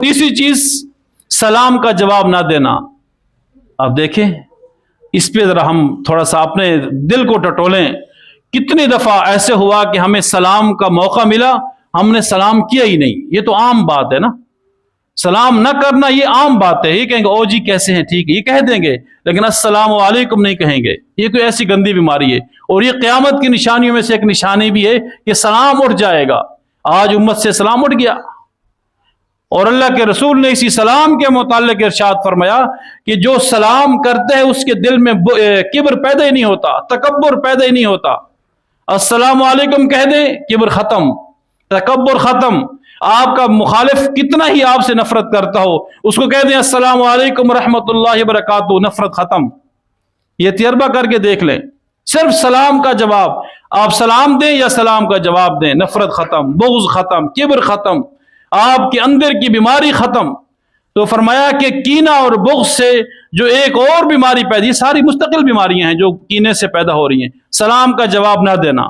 तीसरी चीज सलाम का जवाब ना देना। अब देखें, इस पे जरा हम थोड़ा सा अपने दिल को टटोलें। कितनी दफा ऐसे हुआ कि हमें सलाम का मौका मिला, हमने सलाम किया ही नहीं। ये तो आम बात है ना, सलाम न करना ये आम बात है। ये कहेंगे ओ जी कैसे हैं, ठीक है, ये कह देंगे, लेकिन अस्सलाम वालेकुम नहीं कहेंगे। ये कोई ऐसी गंदी बीमारी है, और ये क़यामत की निशानियों में से एक निशानी भी है कि सलाम उठ जाएगा। आज उम्मत से सलाम उठ गया, और अल्लाह के रसूल ने इसी सलाम के मुताल्लिक इरशाद फरमाया कि जो सलाम करते हैं उसके दिल में किब्र पैदा ही नहीं होता, तकब्बुर पैदा ही नहीं होता। अस्सलाम वालेकुम कह दें, किब्र खत्म, तकब्बुर खत्म। आपका मुखालिफ कितना ही आपसे नफरत करता हो, उसको कह दें अस्सलाम वालेकुम रहमतुल्लाहि व बरकातुहू, नफरत खत्म। ये तजर्बा करके देख लें। सिर्फ सलाम का जवाब, आप सलाम दें या सलाम का जवाब दें, नफरत खत्म, बुग़्ज़ खत्म, किब्र खत्म, आपके अंदर की बीमारी खत्म। तो फरमाया कि कीना और बुग़्ज़ से जो एक और बीमारी पैदा, ये सारी मुस्तकिल बीमारियां हैं जो कीने से पैदा हो रही हैं। सलाम का जवाब ना देना।